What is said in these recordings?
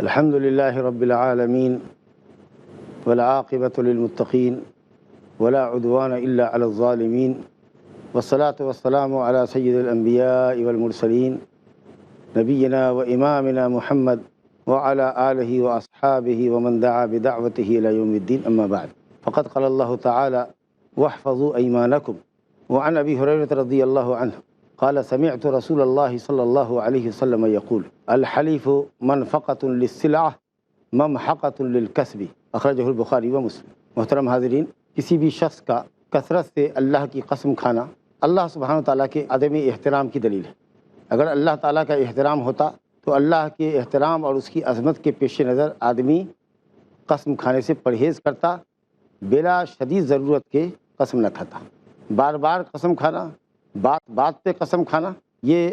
الحمد للہ رب العالمین والعاقبۃ للمتقین ولا عدوان الا علی الظالمین والصلاة والسلام علی سید الانبیاء والمرسلین نبینا و امامنا محمد وعلى آلہ واصحابہ ومن دعا بدعوتہ الی یوم الدین اما بعد فقد قال اللہ تعالی واحفظوا ایمانکم وعن ابی ہریرہ رضی اللہ عنہ قال سمعت رسول اللہ صلی اللہ علیہ وسلم یقول الحلیف منفقۃ للسلعہ ممحقۃ للکسب اخرجہ البخاری و مسلم۔ محترم حاضرین، کسی بھی شخص کا کثرت سے اللہ کی قسم کھانا اللہ سبحانہ وتعالیٰ کے عدم احترام کی دلیل ہے۔ اگر اللہ تعالیٰ کا احترام ہوتا تو اللہ کے احترام اور اس کی عظمت کے پیش نظر آدمی قسم کھانے سے پرہیز کرتا، بلا شدید ضرورت کے قسم نہ کھاتا۔ بار بار قسم کھانا، بات بات پہ قسم کھانا، یہ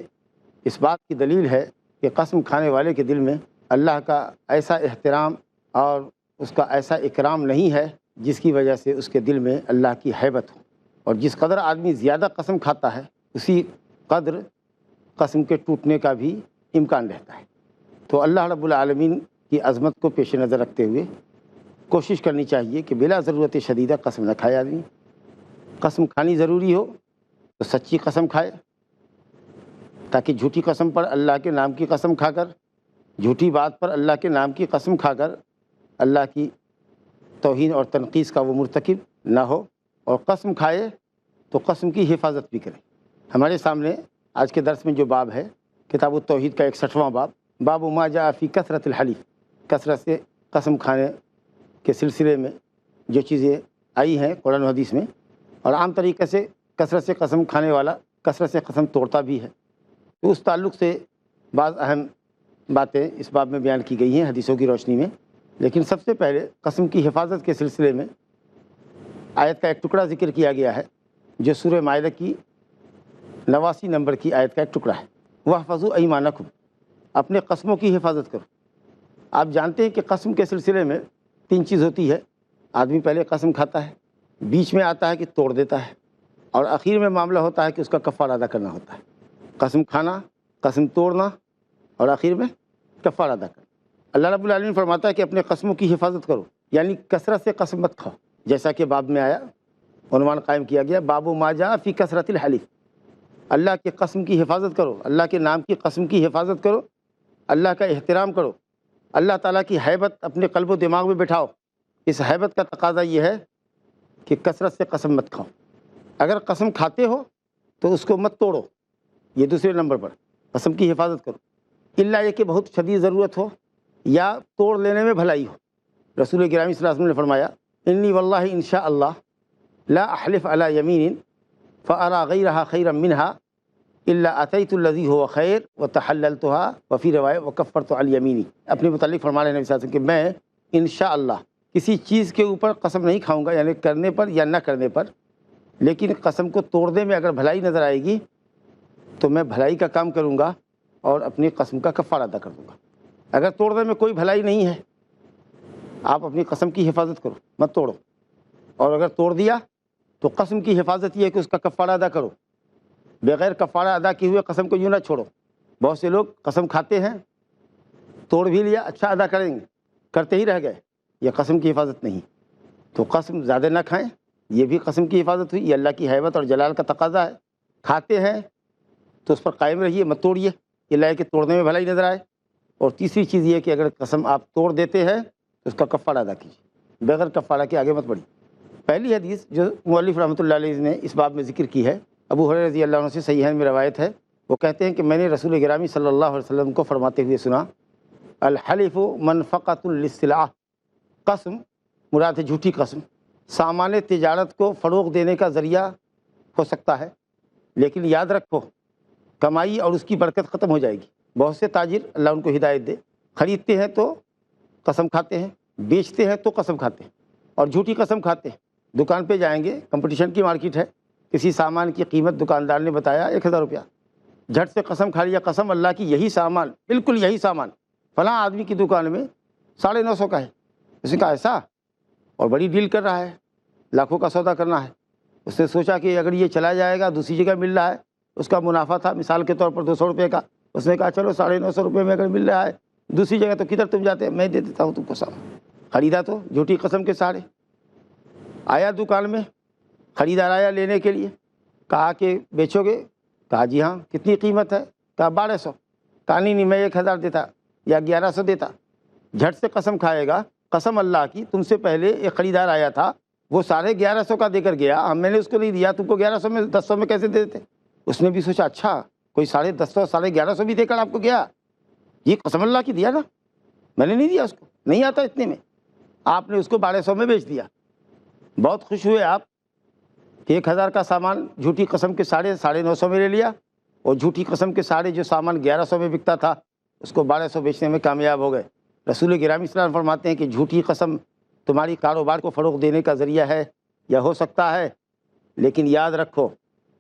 اس بات کی دلیل ہے کہ قسم کھانے والے کے دل میں اللہ کا ایسا احترام اور اس کا ایسا اکرام نہیں ہے جس کی وجہ سے اس کے دل میں اللہ کی ہیبت ہو۔ اور جس قدر آدمی زیادہ قسم کھاتا ہے اسی قدر قسم کے ٹوٹنے کا بھی امکان رہتا ہے۔ تو اللہ رب العالمین کی عظمت کو پیش نظر رکھتے ہوئے کوشش کرنی چاہیے کہ بلا ضرورت شدیدہ قسم نہ کھائے آدمی۔ قسم کھانی ضروری ہو تو سچی قسم کھائے، تاکہ جھوٹی قسم پر اللہ کے نام کی قسم کھا کر، جھوٹی بات پر اللہ کے نام کی قسم کھا کر اللہ کی توہین اور تنقیص کا وہ مرتکب نہ ہو، اور قسم کھائے تو قسم کی حفاظت بھی کرے۔ ہمارے سامنے آج کے درس میں جو باب ہے کتاب التوحید کا 61واں باب، باب ما جاء فی کثرت الحلیف، کثرت سے قسم کھانے کے سلسلے میں جو چیزیں آئی ہیں قرآن و حدیث میں، اور عام طریقے سے کثرت سے قسم کھانے والا کثرت سے قسم توڑتا بھی ہے، تو اس تعلق سے بعض اہم باتیں اس باب میں بیان کی گئی ہیں حدیثوں کی روشنی میں۔ لیکن سب سے پہلے قسم کی حفاظت کے سلسلے میں آیت کا ایک ٹکڑا ذکر کیا گیا ہے جو سورہ مائدہ کی 89 نمبر کی آیت کا ایک ٹکڑا ہے، واحفظوا ایمانکم، اپنے قسموں کی حفاظت کرو۔ آپ جانتے ہیں کہ قسم کے سلسلے میں 3 چیز ہوتی ہے۔ آدمی پہلے قسم کھاتا ہے، بیچ میں آتا ہے کہ توڑ دیتا ہے، اور آخر میں معاملہ ہوتا ہے کہ اس کا کفارہ ادا کرنا ہوتا ہے۔ قسم کھانا، قسم توڑنا، اور آخر میں کفارہ ادا کرنا۔ اللہ رب العالمین فرماتا ہے کہ اپنے قسموں کی حفاظت کرو، یعنی کثرت سے قسم مت کھاؤ، جیسا کہ باب میں آیا، عنوان قائم کیا گیا، باب ما جاء فی کثرت الحلیف، اللہ کی قسم کی حفاظت کرو، اللہ کے نام کی قسم کی حفاظت کرو، اللہ کا احترام کرو، اللہ تعالیٰ کی ہیبت اپنے قلب و دماغ میں بٹھاؤ۔ اس ہیبت کا تقاضا یہ ہے کہ کثرت سے قسم مت کھاؤ۔ اگر قسم کھاتے ہو تو اس کو مت توڑو، یہ دوسرے نمبر پر قسم کی حفاظت کرو، الا یہ کہ بہت شدید ضرورت ہو یا توڑ لینے میں بھلائی ہو۔ رسول گرامی صلی اللہ علیہ وسلم نے فرمایا، انی واللہ ان شاء اللہ لا احلف علی یمین فارى غیرها خیرا منها الا اتیت الذی هو خیر وتحللتها وفی روایہ وکفرت عن یمینی۔ اپنے متعلق فرما رہے ہیں نبی صلی اللہ علیہ وسلم کہ میں انشاءاللہ کسی چیز کے اوپر قسم نہیں کھاؤں گا، یعنی کرنے پر یا نہ کرنے پر، لیکن قسم کو توڑنے میں اگر بھلائی نظر آئے گی تو میں بھلائی کا کام کروں گا اور اپنی قسم کا کفارہ ادا کر دوں گا۔ اگر توڑنے میں کوئی بھلائی نہیں ہے، آپ اپنی قسم کی حفاظت کرو، مت توڑو، اور اگر توڑ دیا تو قسم کی حفاظت یہ ہے کہ اس کا کفارہ ادا کرو۔ بغیر کفارہ ادا کیے ہوئے قسم کو یوں نہ چھوڑو۔ بہت سے لوگ قسم کھاتے ہیں، توڑ بھی لیا، اچھا ادا کریں گے، کرتے ہی رہ گئے، یہ قسم کی حفاظت نہیں۔ تو قسم زیادہ نہ کھائیں، یہ بھی قسم کی حفاظت ہوئی، یہ اللہ کی ہیبت اور جلال کا تقاضا ہے۔ کھاتے ہیں تو اس پر قائم رہیے، مت توڑیے، اللہ کہ توڑنے میں بھلائی نظر آئے۔ اور تیسری چیز یہ کہ اگر قسم آپ توڑ دیتے ہیں تو اس کا کفارہ ادا کیجیے، بغیر کفارہ کے آگے مت بڑھیے۔ پہلی حدیث جو مؤلف رحمۃ اللہ علیہ نے اس باب میں ذکر کی ہے، ابو ہریرہ رضی اللہ عنہ سے صحیحین میں روایت ہے، وہ کہتے ہیں کہ میں نے رسول گرامی صلی اللہ علیہ وسلم کو فرماتے ہوئے سنا، الحلف منفقۃ للسلعہ، قسم مراد ہے جھوٹی قسم، سامان تجارت کو فروغ دینے کا ذریعہ ہو سکتا ہے، لیکن یاد رکھو کمائی اور اس کی برکت ختم ہو جائے گی۔ بہت سے تاجر، اللہ ان کو ہدایت دے، خریدتے ہیں تو قسم کھاتے ہیں، بیچتے ہیں تو قسم کھاتے ہیں، اور جھوٹی قسم کھاتے ہیں۔ دکان پہ جائیں گے، کمپٹیشن کی مارکیٹ ہے، کسی سامان کی قیمت دکاندار نے بتایا 1000 روپیہ، جھٹ سے قسم کھا لیا، قسم اللہ کی یہی سامان، بالکل یہی سامان فلاں آدمی کی دکان میں 950 کا ہے۔ اس نے کہا ایسا، اور بڑی ڈیل کر رہا ہے، لاکھوں کا سودا کرنا ہے۔ اس نے سوچا کہ اگر یہ چلا جائے گا، دوسری جگہ مل رہا ہے، اس کا منافع تھا مثال کے طور پر 200 روپے کا، اس نے کہا چلو 950 روپے میں اگر مل رہا ہے دوسری جگہ تو کدھر تم جاتے ہیں، میں دے دیتا ہوں تم کو سامان۔ خریدا تو جھوٹی قسم کے سہارے۔ آیا دکان میں، خریدار آیا لینے کے لیے، کہا کہ بیچو گے؟ کہا جی ہاں۔ کتنی قیمت ہے؟ کہا 1200۔ کہا نہیں میں 1000 دیتا یا 1100 دیتا۔ جھٹ سے قسم کھائے گا، قسم اللہ کی تم سے پہلے ایک خریدار آیا تھا، وہ 1150 کا دے کر گیا، میں نے اس کو نہیں دیا، تم کو 1100 میں 1000 میں کیسے دے دیتے؟ اس نے بھی سوچا اچھا کوئی 1050 1150 بھی دے کر آپ کو گیا، یہ قسم اللہ کی دیا نا، میں نے نہیں دیا، اس کو نہیں آتا اتنے میں، آپ نے اس کو 1200 میں بیچ دیا۔ بہت خوش ہوئے آپ کہ 1000 کا سامان جھوٹی قسم کے 950 میں لے لیا، اور جھوٹی قسم کے جو سامان 1100 میں بکتا تھا اس کو 1200 بیچنے میں کامیاب ہو گئے۔ رسول گرامی صلی اللہ علیہ وسلم فرماتے ہیں کہ جھوٹی قسم تمہاری کاروبار کو فروغ دینے کا ذریعہ ہے یا ہو سکتا ہے، لیکن یاد رکھو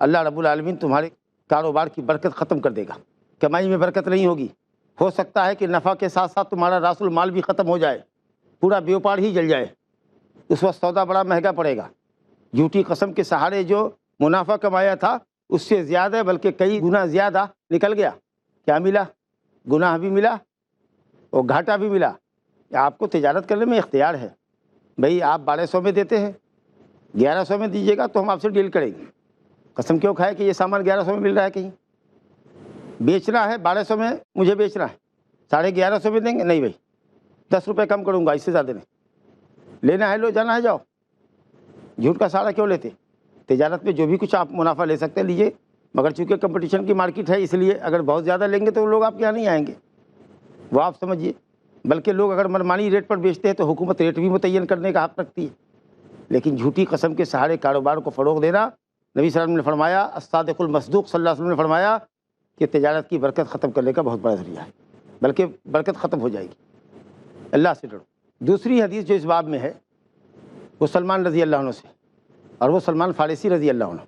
اللہ رب العالمین تمہارے کاروبار کی برکت ختم کر دے گا، کمائی میں برکت نہیں ہوگی، ہو سکتا ہے کہ نفع کے ساتھ ساتھ تمہارا راس المال بھی ختم ہو جائے، پورا بیوپار ہی جل جائے، اس وقت سودا بڑا مہنگا پڑے گا۔ جھوٹی قسم کے سہارے جو منافع کمایا تھا اس سے زیادہ بلکہ کئی گنا زیادہ نکل گیا۔ کیا ملا؟ گناہ بھی ملا اور گھاٹا بھی ملا۔ آپ کو تجارت کرنے میں اختیار ہے، بھئی آپ 1200 میں دیتے ہیں، 1100 میں دیجیے گا تو ہم آپ سے ڈیل کریں گے۔ قسم کیوں کھائے کہ یہ سامان 1100 میں مل رہا ہے، کہیں بیچنا ہے 1200 میں مجھے بیچنا ہے، 1150 میں دیں گے؟ نہیں بھائی 10 روپے کم کروں گا، اس سے زیادہ نہیں، لینا ہے لو، جانا ہے جاؤ۔ جھوٹ کا سہارا کیوں لیتے؟ تجارت میں جو بھی کچھ آپ منافع لے سکتے ہیں لیجئے، مگر چونکہ کمپٹیشن کی مارکیٹ ہے اس لیے اگر بہت زیادہ لیں گے تو لوگ آپ کے یہاں نہیں آئیں گے، وہ آپ سمجھیے۔ بلکہ لوگ اگر منمانی ریٹ پر بیچتے ہیں تو حکومت ریٹ بھی متعین کرنے کا حق رکھتی ہے، لیکن جھوٹی قسم کے سہارے کاروبار کو فروغ دینا، نبی صلی اللہ علیہ وسلم نے فرمایا، الصادق المصدوق صلی اللہ علیہ وسلم نے فرمایا کہ تجارت کی برکت ختم کرنے کا بہت بڑا ذریعہ ہے، بلکہ برکت ختم ہو جائے گی۔ اللہ سے ڈرو۔ دوسری حدیث جو اس باب میں ہے وہ سلمان رضی اللہ عنہ سے، اور وہ سلمان فارسی رضی اللہ عنہ،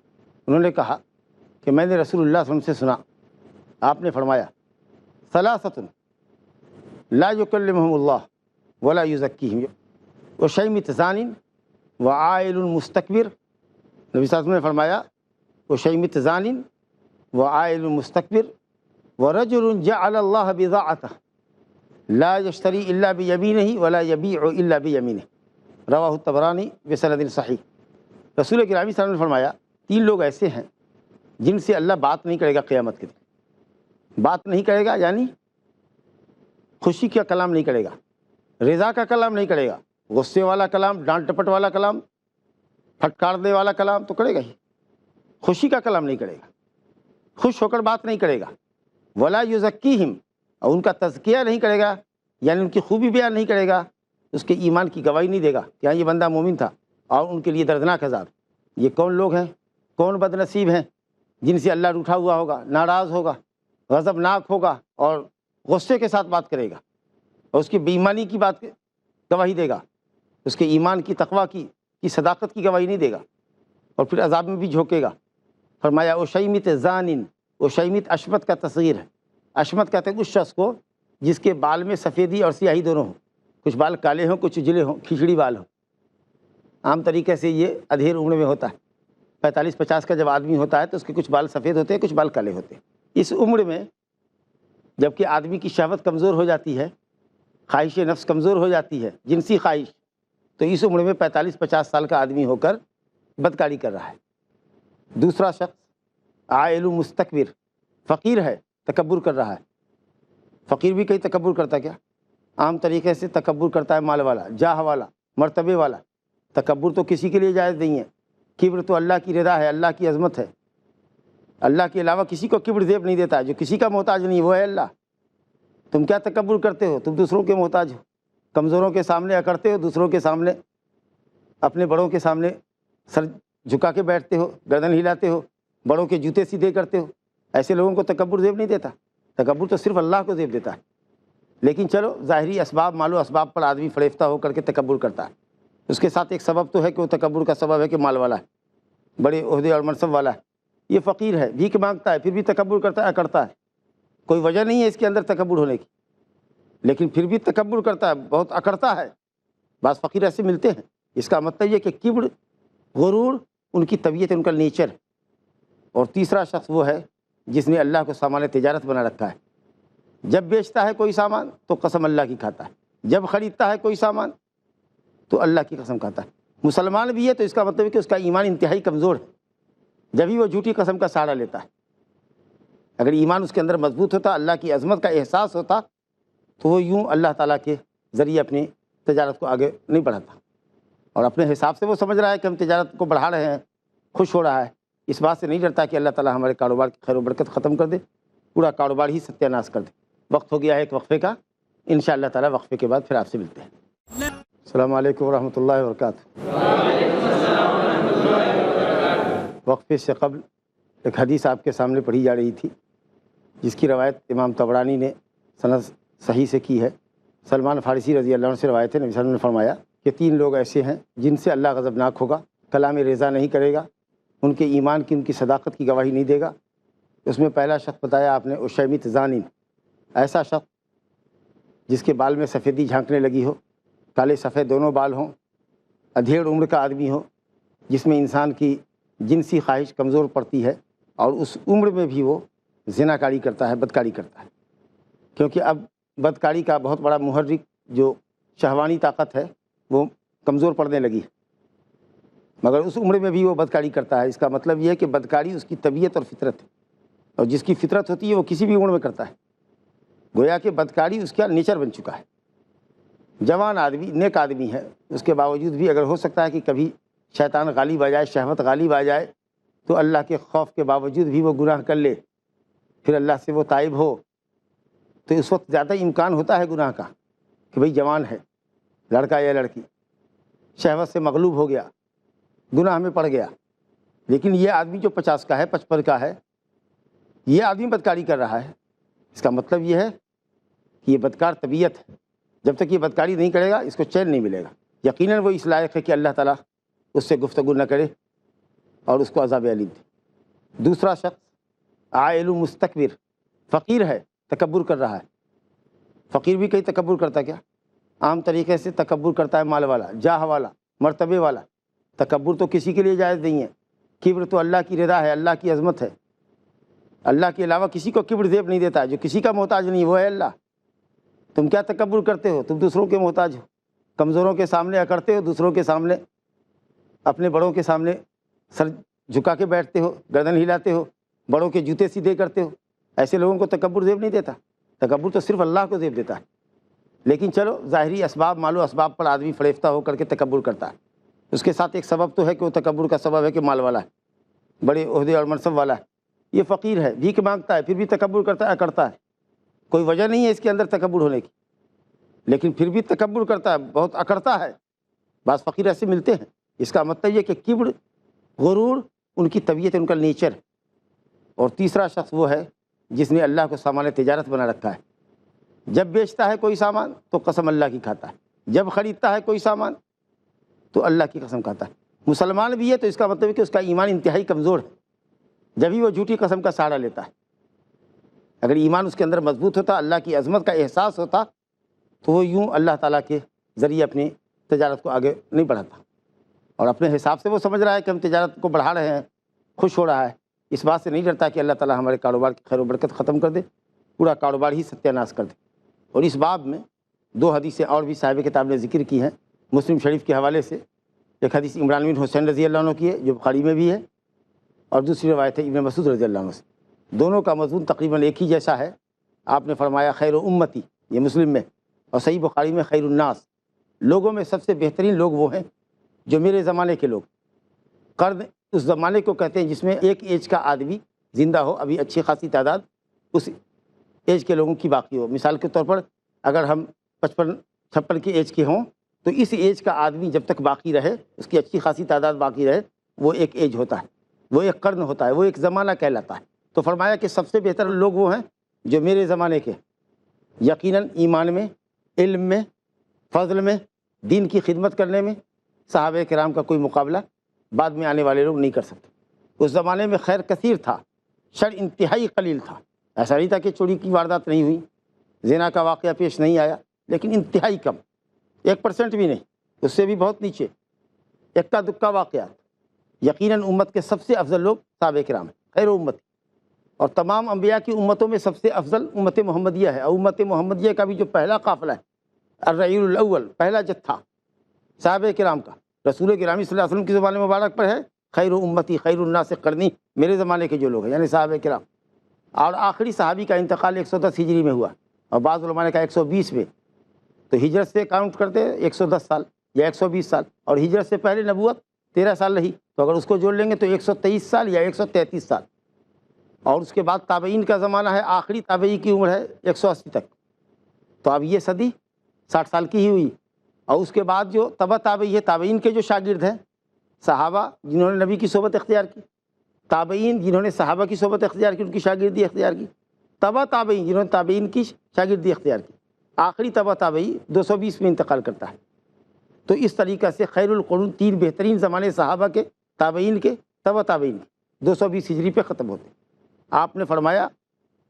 انہوں نے کہا کہ میں نے رسول اللہ صلی اللہ علیہ وسلم سے سنا، آپ نے فرمایا ثلاثۃ لا یکلمہم اللہ ولا یزکیہم وشیمۃ زان وعائل مستکبر۔ نبی صلی اللہ علیہ وسلم نے فرمایا وشیمۃ زان وعائل مستکبر ورجل جعل اللہ بضاعتہ لا یشتری الا بیمینہ ولا یبیع الا بیمینہ، رواہ الطبرانی بسند صحیح۔ رسول گرامی صلی اللہ علیہ وسلم نے فرمایا 3 لوگ ایسے ہیں جن سے اللہ بات نہیں کرے گا قیامت کے دن۔ بات نہیں کرے گا یعنی خوشی کا کلام نہیں کرے گا، رضا کا کلام نہیں کرے گا، غصے والا کلام، ڈانٹ ٹپٹ والا کلام، پھٹکارنے والا کلام تو کرے گا ہی، خوشی کا کلام نہیں کرے گا، خوش ہو کر بات نہیں کرے گا۔ ولا یزکیہم، اور ان کا تزکیہ نہیں کرے گا، یعنی ان کی خوبی بیان نہیں کرے گا، اس کے ایمان کی گواہی نہیں دے گا کہ ہاں یہ بندہ مومن تھا، اور ان کے لیے دردناک عذاب۔ یہ کون لوگ ہیں، کون بد نصیب ہیں جن سے اللہ روٹھا ہوا ہوگا، ناراض ہوگا، غضبناک ہوگا اور غصے کے ساتھ بات کرے گا، اور اس کی بے ایمانی کی بات گواہی دے گا، اس کے ایمان کی تقوی کی صداقت کی گواہی نہیں دے گا، اور پھر عذاب میں بھی جھونکے گا۔ فرمایا وشیمۃ زان، وشیمۃ اشمت کا تصغیر ہے، اشمت کہتے ہیں اس شخص کو جس کے بال میں سفیدی اور سیاہی دونوں ہوں، کچھ بال کالے ہوں کچھ اجلے ہوں، کھچڑی بال ہوں۔ عام طریقے سے یہ ادھیر عمر میں ہوتا ہے، 45-50 کا جب آدمی ہوتا ہے تو اس کے کچھ بال سفید ہوتے ہیں کچھ بال کالے ہوتے ہیں۔ اس عمر میں جب کہ آدمی کی شہوت کمزور ہو جاتی ہے، خواہش نفس کمزور ہو جاتی ہے، جنسی خواہش، تو اس عمر میں 45-50 سال کا آدمی ہو کر بدکاری کر رہا ہے۔ دوسرا شخص عائل مستکبر، فقیر ہے، تکبر کر رہا ہے۔ فقیر بھی کہیں تکبر کرتا کیا؟ عام طریقے سے تکبر کرتا ہے مال والا، جاہ والا، مرتبے والا۔ تکبر تو کسی کے لیے جائز نہیں ہے، کبر تو اللہ کی رضا ہے، اللہ کی عظمت ہے۔ اللہ کے علاوہ کسی کو کبر زیب نہیں دیتا، جو کسی کا محتاج نہیں وہ ہے اللہ۔ تم کیا تکبر کرتے ہو؟ تم دوسروں کے محتاج ہو، کمزوروں کے سامنے اکڑتے ہو، دوسروں کے سامنے، اپنے بڑوں کے سامنے سر جھکا کے بیٹھتے ہو، گردن ہلاتے ہو، بڑوں کے جوتے سیدھے کرتے ہو۔ ایسے لوگوں کو تکبر زیب نہیں دیتا، تکبر تو صرف اللہ کو زیب دیتا ہے۔ لیکن چلو ظاہری اسباب، مال و اسباب پر آدمی فریفتہ ہو کر کے تکبر کرتا ہے، اس کے ساتھ ایک سبب تو ہے کہ وہ تکبر کا سبب ہے کہ مال والا ہے، بڑے عہدے اور منصب والا ہے۔ یہ فقیر ہے، بھیک مانگتا ہے، پھر بھی تکبر کرتا ہے، اکڑتا ہے، کوئی وجہ نہیں ہے اس کے اندر تکبر ہونے کی، لیکن پھر بھی تکبر کرتا ہے، بہت اکڑتا ہے۔ بعض فقیر ایسے ملتے ہیں، اس کا مطلب یہ کہ کبر، غرور ان کی طبیعت، ان کا نیچر ہے۔ اور تیسرا شخص وہ ہے جس نے اللہ کو سامان تجارت بنا رکھا ہے، جب بیچتا ہے کوئی سامان تو قسم اللہ کی کھاتا ہے، جب خریدتا ہے کوئی سامان تو اللہ کی قسم کھاتا ہے۔ مسلمان بھی ہے تو اس کا مطلب ہے کہ اس کا ایمان انتہائی کمزور ہے، جبھی وہ جھوٹی قسم کا سہارا لیتا ہے۔ اگر ایمان اس کے اندر مضبوط ہوتا، اللہ کی عظمت کا احساس ہوتا، تو وہ یوں اللہ تعالیٰ کے ذریعے اپنی تجارت کو آگے نہیں بڑھاتا، اور اپنے حساب سے وہ سمجھ رہا ہے کہ ہم تجارت کو بڑھا رہے ہیں، خوش ہو رہا ہے، اس بات سے نہیں ڈرتا کہ اللہ تعالیٰ ہمارے کاروبار کی خیر و برکت ختم کر دے، پورا کاروبار ہی ستیہ ناش کر دے۔ وقت ہو گیا ہے ایک وقفے کا، انشاءاللہ تعالیٰ وقفے کے بعد پھر آپ سے ملتے ہیں۔ السلام علیکم ورحمۃ اللہ وبرکاتہ۔ وقفے سے قبل ایک حدیث آپ کے سامنے پڑھی جا رہی تھی، جس کی روایت امام طبرانی نے سند صحیح سے کی ہے۔ سلمان فارسی رضی اللہ عنہ سے روایت ہے، نبی صلی اللہ علیہ وسلم نے فرمایا کہ 3 لوگ ایسے ہیں جن سے اللہ غضبناک ہوگا، کلام رضا نہیں کرے گا، ان کے ایمان کی، ان کی صداقت کی گواہی نہیں دے گا۔ اس میں پہلا شخص بتایا آپ نے، اشیمت زانن، ایسا شخص جس کے بال میں سفیدی جھانکنے لگی ہو، کالے سفید دونوں بال ہوں، ادھیڑ عمر کا آدمی ہو، جس میں انسان کی جنسی خواہش کمزور پڑتی ہے، اور اس عمر میں بھی وہ زنا کاری کرتا ہے، بدکاری کرتا ہے، کیونکہ اب بدکاری کا بہت بڑا محرک جو شہوانی طاقت ہے وہ کمزور پڑنے لگی ہے، مگر اس عمر میں بھی وہ بدکاری کرتا ہے۔ اس کا مطلب یہ ہے کہ بدکاری اس کی طبیعت اور فطرت ہے، اور جس کی فطرت ہوتی ہے وہ کسی بھی عمر میں کرتا ہے، گویا کہ بدکاری اس کا نیچر بن چکا ہے۔ جوان آدمی، نیک آدمی ہے، اس کے باوجود بھی اگر ہو سکتا ہے کہ کبھی شیطان غالب آ جائے، شہوت غالب آ جائے، تو اللہ کے خوف کے باوجود بھی وہ گناہ کر لے، پھر اللہ سے وہ تائب ہو، تو اس وقت زیادہ امکان ہوتا ہے گناہ کا کہ بھئی جوان ہے، لڑکا یا لڑکی، شہوت سے مغلوب ہو گیا، گناہ میں پڑ گیا۔ لیکن یہ آدمی جو 50 کا ہے، 55 کا ہے، یہ آدمی بدکاری کر رہا ہے، اس کا مطلب یہ ہے کہ یہ بدکار طبیعت ہے۔ جب تک یہ بدکاری نہیں کرے گا اس کو چین نہیں ملے گا۔ یقیناً وہ اس لائق ہے کہ اللہ تعالیٰ اس سے گفتگو نہ کرے اور اس کو عذاب علیم دے۔ دوسرا شخص عائل مستکبر، فقیر ہے، تکبر کر رہا ہے۔ فقیر بھی کئی تکبر کرتا ہے کیا؟ عام طریقے سے تکبر کرتا ہے مال والا، جاہ والا، مرتبے والا۔ تکبر تو کسی کے لیے جائز نہیں ہے، کبر تو اللہ کی رضا ہے، اللہ کی عظمت ہے۔ اللہ کے علاوہ کسی کو کبر زیب نہیں دیتا، جو کسی کا محتاج نہیں وہ ہے اللہ۔ تم کیا تکبر کرتے ہو؟ تم دوسروں کے محتاج ہو، کمزوروں کے سامنے اکڑتے ہو، دوسروں کے سامنے، اپنے بڑوں کے سامنے سر جھکا کے بیٹھتے ہو، گردن ہلاتے ہو، بڑوں کے جوتے سیدھے کرتے ہو۔ ایسے لوگوں کو تکبر زیب نہیں دیتا، تکبر تو صرف اللہ کو زیب دیتا ہے۔ لیکن چلو، ظاہری اسباب، مال و اسباب پر آدمی فریفتہ ہو کر کے تکبر کرتا ہے، اس کے ساتھ ایک سبب تو ہے کہ وہ تکبر کا سبب ہے کہ مال والا ہے، بڑے عہدے اور منصب والا ہے۔ یہ فقیر ہے، بھیک مانگتا ہے، پھر بھی تکبر کرتا ہے، اکڑتا ہے، کوئی وجہ نہیں ہے اس کے اندر تکبر ہونے کی، لیکن پھر بھی تکبر کرتا ہے، بہت اکڑتا ہے۔ بعض فقیر ایسے ملتے ہیں۔ اس کا مطلب یہ کہ کبر، غرور ان کی طبیعت، ان کا نیچر ہے۔ اور تیسرا شخص وہ ہے جس نے اللہ کو سامان تجارت بنا رکھا ہے، جب بیچتا ہے کوئی سامان تو قسم اللہ کی کھاتا ہے، جب خریدتا ہے کوئی سامان تو اللہ کی قسم کھاتا ہے۔ مسلمان بھی ہے تو اس کا مطلب ہے کہ اس کا ایمان انتہائی کمزور ہے، جبھی وہ جھوٹی قسم کا سہارا لیتا ہے۔ اگر ایمان اس کے اندر مضبوط ہوتا، اللہ کی عظمت کا احساس ہوتا، تو وہ یوں اللہ تعالیٰ کے ذریعے اپنی تجارت کو آگے نہیں بڑھاتا، اور اپنے حساب سے وہ سمجھ رہا ہے کہ ہم تجارت کو بڑھا رہے ہیں، خوش ہو رہا ہے، اس بات سے نہیں ڈرتا کہ اللہ تعالیٰ ہمارے کاروبار کی خیر و برکت ختم کر دے، پورا کاروبار ہی ستیہ ناش کر دے۔ اور اس باب میں 2 حدیثیں اور بھی صاحب کتاب نے ذکر کی ہیں مسلم شریف کے حوالے سے۔ ایک حدیث عمران بن حسین رضی اللہ عنہ کی ہے جو بخاری میں بھی ہے، اور دوسری روایت ہے ابن مسعود رضی اللہ عنہ سے۔ دونوں کا مضمون تقریباً ایک ہی جیسا ہے۔ آپ نے فرمایا خیر امتی، یہ مسلم میں، اور صحیح بخاری میں خیر الناس، لوگوں میں سب سے بہترین لوگ وہ ہیں جو میرے زمانے کے لوگ۔ قرن اس زمانے کو کہتے ہیں جس میں ایک ایج کا آدمی زندہ ہو، ابھی اچھی خاصی تعداد اس ایج کے لوگوں کی باقی ہو۔ مثال کے طور پر اگر ہم 55-56 کی ایج کے ہوں تو اس ایج کا آدمی جب تک باقی رہے، اس کی اچھی خاصی تعداد باقی رہے، وہ ایک ایج ہوتا ہے، وہ ایک قرن ہوتا ہے، وہ ایک زمانہ کہلاتا ہے۔ تو فرمایا کہ سب سے بہتر لوگ وہ ہیں جو میرے زمانے کے، یقیناً ایمان میں، علم میں، فضل میں، دین کی خدمت کرنے میں صحابہ کرام کا کوئی مقابلہ بعد میں آنے والے لوگ نہیں کر سکتے۔ اس زمانے میں خیر کثیر تھا، شر انتہائی قلیل تھا۔ ایسا نہیں تھا کہ چوری کی واردات نہیں ہوئی، زنا کا واقعہ پیش نہیں آیا، لیکن انتہائی کم، 1% بھی نہیں، اس سے بھی بہت نیچے، اکا دکا واقعات۔ یقیناً امت کے سب سے افضل لوگ صحابہ کرام ہیں، خیر امت۔ اور تمام انبیاء کی امتوں میں سب سے افضل امت محمدیہ ہے، اور امت محمدیہ کا بھی جو پہلا قافلہ ہے، الرعیل الاول، پہلا جتھا صحابہ کرام کا، رسول گرامی صلی اللہ علیہ وسلم کی زبان مبارک پر ہے خیر امتی خیر الناس قرنی، میرے زمانے کے جو لوگ ہیں یعنی صحابہ کرام۔ اور آخری صحابی کا انتقال 110 ہجری میں ہوا، اور بعض علماء نے کہا 120 میں، تو ہجرت سے کاؤنٹ کرتے 110 سال یا 120 سال، اور ہجرت سے پہلے نبوت 13 سال رہی، تو اگر اس کو جوڑ لیں گے تو 123 سال یا 133 سال۔ اور اس کے بعد تابعین کا زمانہ ہے، آخری تابعی کی عمر ہے 180 تک، تو اب یہ صدی 60 سال کی ہی ہوئی۔ اور اس کے بعد جو تبع تابعی ہے، تابعین کے جو شاگرد ہیں، صحابہ جنہوں نے نبی کی صحبت اختیار کی، تابعین جنہوں نے صحابہ کی صحبت اختیار کی، ان کی شاگردی اختیار کی، تبع تابعین جنہوں نے تابعین کی شاگردی اختیار کی، آخری تبع تابعی 220 میں انتقال کرتا ہے۔ تو اس طریقہ سے خیر القرون، 3 بہترین زمانے صحابہ کے، تابعین کے، تبع تابعین کے 220 ہجری پہ ختم ہوتے ہیں۔ آپ نے فرمایا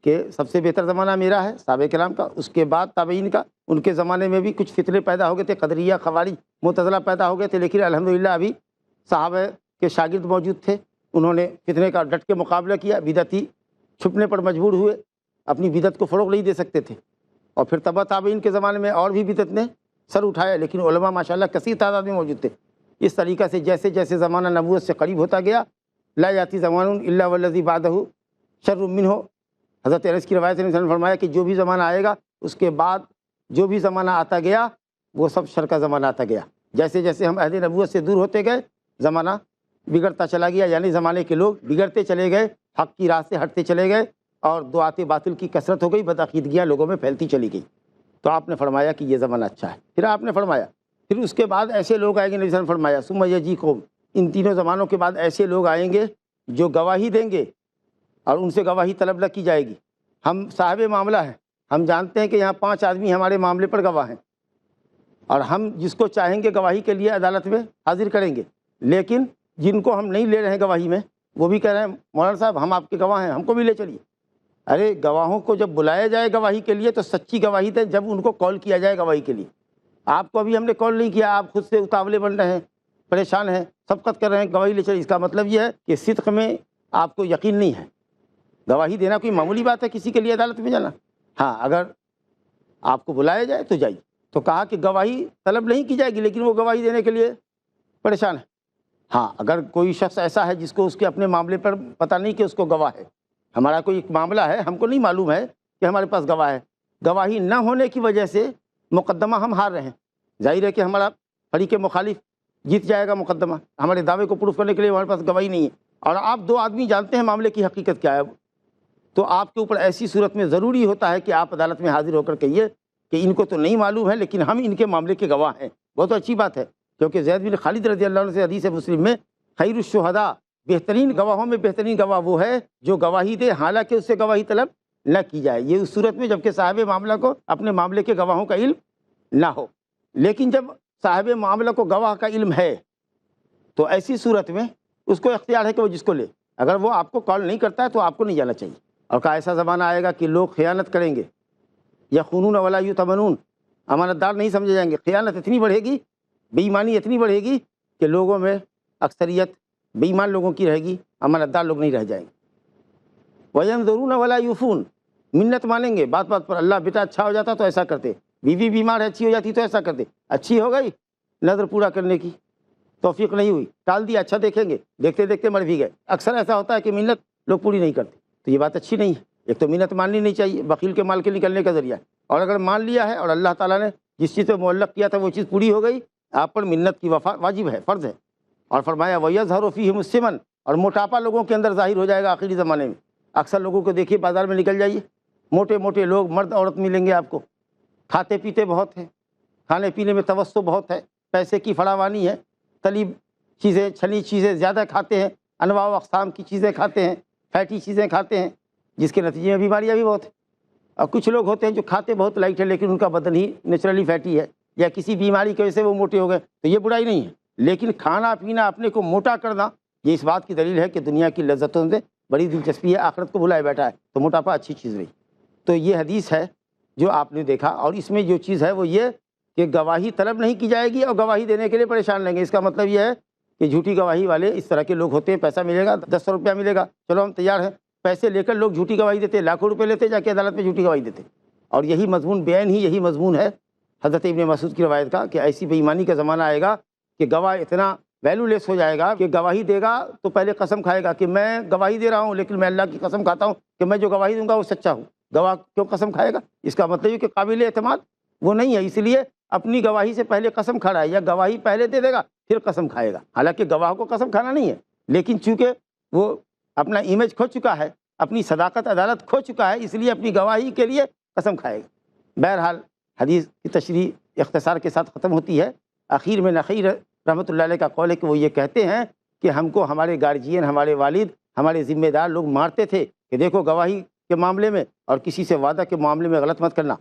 کہ سب سے بہتر زمانہ میرا ہے صحابہ کرام کا، اس کے بعد تابعین کا۔ ان کے زمانے میں بھی کچھ فتنے پیدا ہو گئے تھے، قدریہ، خوارج، معتزلہ پیدا ہو گئے تھے، لیکن الحمدللہ ابھی صحابہ کے شاگرد موجود تھے، انہوں نے فتنے کا ڈٹ کے مقابلہ کیا، بدعتی چھپنے پر مجبور ہوئے، اپنی بدعت کو فروغ نہیں دے سکتے تھے۔ اور پھر تبع تابعین کے زمانے میں اور بھی بدعت نے سر اٹھایا، لیکن علماء ماشاءاللہ کثیر تعداد میں موجود تھے۔ اس طریقہ سے جیسے جیسے زمانہ نبوت سے قریب ہوتا گیا، لا یاتی زمان الا والذی بعدہ شر منہ، حضرت انس کی روایت نے فرمایا کہ جو بھی زمانہ آئے گا اس کے بعد جو بھی زمانہ آتا گیا وہ سب شر کا زمانہ آتا گیا۔ جیسے جیسے ہم عہد نبوت سے دور ہوتے گئے زمانہ بگڑتا چلا گیا، یعنی زمانے کے لوگ بگڑتے چلے گئے، حق کی راہ سے ہٹتے چلے گئے، اور دعات باطل کی کثرت ہو گئی، بدعقیدگیاں لوگوں میں پھیلتی چلی گئی۔ تو آپ نے فرمایا کہ یہ زمانہ اچھا ہے۔ پھر آپ نے فرمایا پھر اس کے بعد ایسے لوگ آئیں گے، نبی صلی اللہ علیہ وسلم نے فرمایا ثم یجیکم، ان تینوں زمانوں کے بعد ایسے لوگ آئیں گے جو گواہی دیں گے اور ان سے گواہی طلب نہ کی جائے گی۔ ہم صاحب معاملہ ہیں، ہم جانتے ہیں کہ یہاں 5 آدمی ہمارے معاملے پر گواہ ہیں، اور ہم جس کو چاہیں گے گواہی کے لیے عدالت میں حاضر کریں گے، لیکن جن کو ہم نہیں لے رہے ہیں گواہی میں، وہ بھی کہہ رہے ہیں مولانا صاحب ہم آپ کے گواہ ہیں، ہم کو بھی لے چلیے۔ ارے گواہوں کو جب بلایا جائے گواہی کے لیے تو سچی گواہی دیں، جب ان کو کال کیا جائے گواہی کے لیے۔ آپ کو ابھی ہم نے کال نہیں کیا، آپ خود سے اتاولے بن رہے ہیں، پریشان ہیں، سبقت کر رہے ہیں گواہی لے چلیے، اس کا مطلب یہ ہے کہ صدق میں آپ کو یقین نہیں ہے۔ گواہی دینا کوئی معمولی بات ہے کسی کے لیے عدالت میں جانا؟ ہاں، اگر آپ کو بلایا جائے تو جائیے۔ تو کہا کہ گواہی طلب نہیں کی جائے گی، لیکن وہ گواہی دینے کے لیے پریشان ہے۔ ہاں، اگر کوئی شخص ایسا ہے جس کو اس کے اپنے معاملے پر پتہ نہیں کہ اس کو گواہ ہے، ہمارا کوئی ایک معاملہ ہے، ہم کو نہیں معلوم ہے کہ ہمارے پاس گواہ ہے، گواہی نہ ہونے کی وجہ سے مقدمہ ہم ہار رہے ہیں، ظاہر ہے کہ ہمارا فریق مخالف جیت جائے گا مقدمہ، ہمارے دعوے کو پروف کرنے کے لیے ہمارے پاس گواہی نہیں ہے، اور آپ 2 آدمی جانتے ہیں معاملے کی حقیقت کیا ہے، تو آپ کے اوپر ایسی صورت میں ضروری ہوتا ہے کہ آپ عدالت میں حاضر ہو کر کہیے کہ ان کو تو نہیں معلوم ہے لیکن ہم ان کے معاملے کے گواہ ہیں۔ بہت اچھی بات ہے، کیونکہ زید بن خالد رضی اللہ عنہ سے حدیث مسلم میں خیر الشہداء، بہترین گواہوں میں بہترین گواہ وہ ہے جو گواہی دے حالانکہ اس سے گواہی طلب نہ کی جائے، یہ اس صورت میں جبکہ صاحب معاملہ کو اپنے معاملے کے گواہوں کا علم نہ ہو۔ لیکن جب صاحب معاملہ کو گواہ کا علم ہے تو ایسی صورت میں اس کو اختیار ہے کہ وہ جس کو لے، اگر وہ آپ کو کال نہیں کرتا ہے تو آپ کو نہیں جانا چاہیے۔ اور کہا ایسا زمانہ آئے گا کہ لوگ خیانت کریں گے، یخونون ولا یؤتمنون، امانت دار نہیں سمجھے جائیں گے، خیانت اتنی بڑھے گی، بے ایمانی اتنی بڑھے گی کہ لوگوں میں اکثریت بے ایمان لوگوں کی رہے گی، امانت دار لوگ نہیں رہ جائیں گے۔ وَيَنْظُرُونَ وَلَا يُوفُونَ، منت مانیں گے بات بات پر، اللہ بیٹا اچھا ہو جاتا تو ایسا کرتے، بیوی بیمار ہے اچھی ہو جاتی تو ایسا کرتے، اچھی ہو گئی نظر پورا کرنے کی توفیق نہیں ہوئی، ٹال دیا، اچھا دیکھیں گے، دیکھتے دیکھتے مر بھی گئے۔ اکثر ایسا ہوتا ہے کہ منت لوگ پوری نہیں کرتے، تو یہ بات اچھی نہیں ہے۔ ایک تو منت ماننی نہیں چاہیے، بخیل کے مال کے نکلنے کا ذریعہ ہے، اور اگر مان لیا ہے اور اللہ تعالیٰ نے جس چیز پہ معلق کیا تھا وہ چیز پوری ہو گئی، آپ پر منت کی وفا واجب ہے، فرض ہے۔ اور فرمایا وَيَظْهَرُ فِيهِمُ السِّمَنُ، اور موٹاپا لوگوں کے اندر ظاہر ہو جائے گا آخری زمانے میں۔ اکثر لوگوں کو دیکھیے بازار میں نکل جائیے، موٹے موٹے لوگ مرد عورت ملیں گے آپ کو، کھاتے پیتے بہت ہیں، کھانے پینے میں توسع بہت ہے، پیسے کی فراوانی ہے، تلی چیزیں چھلی چیزیں زیادہ کھاتے ہیں، انواع و اقسام کی چیزیں کھاتے ہیں، فیٹی چیزیں کھاتے ہیں، جس کے نتیجے میں بیماریاں بھی بہت ہیں۔ اور کچھ لوگ ہوتے ہیں جو کھاتے بہت لائٹ ہے لیکن ان کا بدن ہی نیچرلی فیٹی ہے، یا کسی بیماری کی وجہ سے وہ موٹے ہو گئے، تو یہ برائی نہیں ہے، لیکن کھانا پینا اپنے کو موٹا کرنا یہ اس بات کی دلیل ہے کہ دنیا کی لذتوں سے بڑی دلچسپی ہے، آخرت کو بھلائے بیٹھا ہے، تو موٹاپا اچھی چیز نہیں۔ تو یہ حدیث ہے جو آپ نے دیکھا، اور اس میں جو چیز ہے وہ یہ کہ گواہی طلب نہیں کی جائے گی اور گواہی دینے کے لیے پریشان لیں گے۔ اس کا مطلب یہ ہے کہ جھوٹی گواہی والے اس طرح کے لوگ ہوتے ہیں، پیسہ ملے گا، 10 روپیہ ملے گا، چلو ہم تیار ہیں، پیسے لے کر لوگ جھوٹی گواہی دیتے، لاکھوں روپے لیتے، جا کے عدالت میں جھوٹی گواہی دیتے. اور یہی مضمون بیان ہی یہی مضمون ہے حضرت ابن مسعود کی روایت کا کہ ایسی بے ایمانی کا زمانہ آئے گا کہ گواہ اتنا ویلو لیس ہو جائے گا کہ گواہی دے گا تو پہلے قسم کھائے گا کہ میں گواہی دے رہا ہوں، لیکن میں اللہ کی قسم کھاتا ہوں کہ میں جو گواہی دوں گا وہ سچا ہوں. گواہ کیوں قسم کھائے گا؟ اس کا مطلب یہ کہ قابل اعتماد وہ نہیں ہے، اس لیے اپنی گواہی سے پہلے قسم کھا رہا ہے، یا گواہی پہلے دے دے گا پھر قسم کھائے گا. حالانکہ گواہ کو قسم کھانا نہیں ہے، لیکن چونکہ وہ اپنا امیج کھو چکا ہے، اپنی صداقت عدالت کھو چکا ہے، اس لیے اپنی گواہی کے لیے قسم کھائے گا. بہرحال حدیث کی تشریح اختصار کے ساتھ ختم ہوتی ہے. آخر میں نقی رحمۃ اللہ علیہ کا قول ہے کہ وہ یہ کہتے ہیں کہ ہم کو ہمارے گارجین، ہمارے والد، ہمارے ذمہ دار لوگ مارتے تھے کہ دیکھو گواہی کے معاملے میں اور کسی سے وعدہ کے معاملے میں غلط مت کرنا.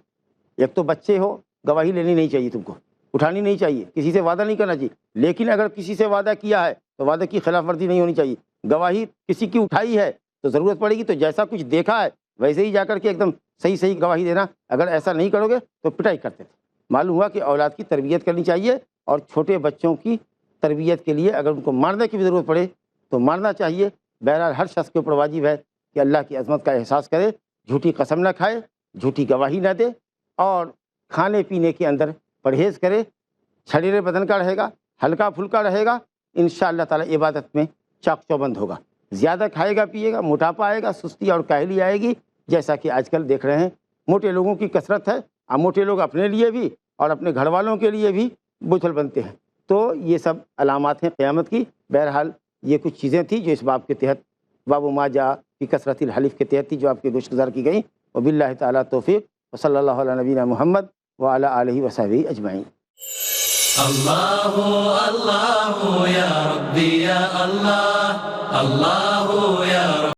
ایک تو بچے ہو، گواہی لینی نہیں چاہیے، تم کو اٹھانی نہیں چاہیے، کسی سے وعدہ نہیں کرنا چاہیے. لیکن اگر کسی سے وعدہ کیا ہے تو وعدے کی خلاف ورزی نہیں ہونی چاہیے. گواہی کسی کی اٹھائی ہے تو ضرورت پڑے گی تو جیسا کچھ دیکھا ہے ویسے ہی جا کر کے ایک دم صحیح گواہی دینا. اگر ایسا نہیں کرو گے تو پٹائی کرتے تھے. معلوم ہوا کہ اولاد کی تربیت کرنی چاہیے، اور چھوٹے بچوں کی تربیت کے لیے اگر ان کو مارنے کی بھی ضرورت پڑے تو مارنا چاہیے. بہرحال ہر شخص کے اوپر واجب ہے کہ اللہ کی عظمت کا احساس کرے، جھوٹی قسم نہ کھائے، جھوٹی گواہی نہ دے، اور کھانے پینے کے اندر پرہیز کرے. شریر بدن کا رہے گا، ہلکا پھلکا رہے گا، انشاءاللہ تعالی عبادت میں چاق چوبند ہوگا. زیادہ کھائے گا پیے گا، موٹاپا آئے گا، سستی اور کاہلی آئے گی، جیسا کہ آج کل دیکھ رہے ہیں. موٹے لوگوں کی کثرت ہے، اور موٹے لوگ اپنے لیے بھی اور اپنے گھر والوں کے لیے بھی بوجھل بنتے ہیں. تو یہ سب علامات ہیں قیامت کی. بہرحال یہ کچھ چیزیں تھیں جو اس باب کے تحت، باب ما جاء فی کثرت الحلف کے تحت تھی، جو آپ کے گوشت گزار کی گئیں. وباللہ تعالیٰ توفیق، وصلی اللہ علی نبینا محمد وعلی آلہ وصحبہ اجمعین. اللہ اللہ یا ربی یا اللہ، اللہ یا ربی.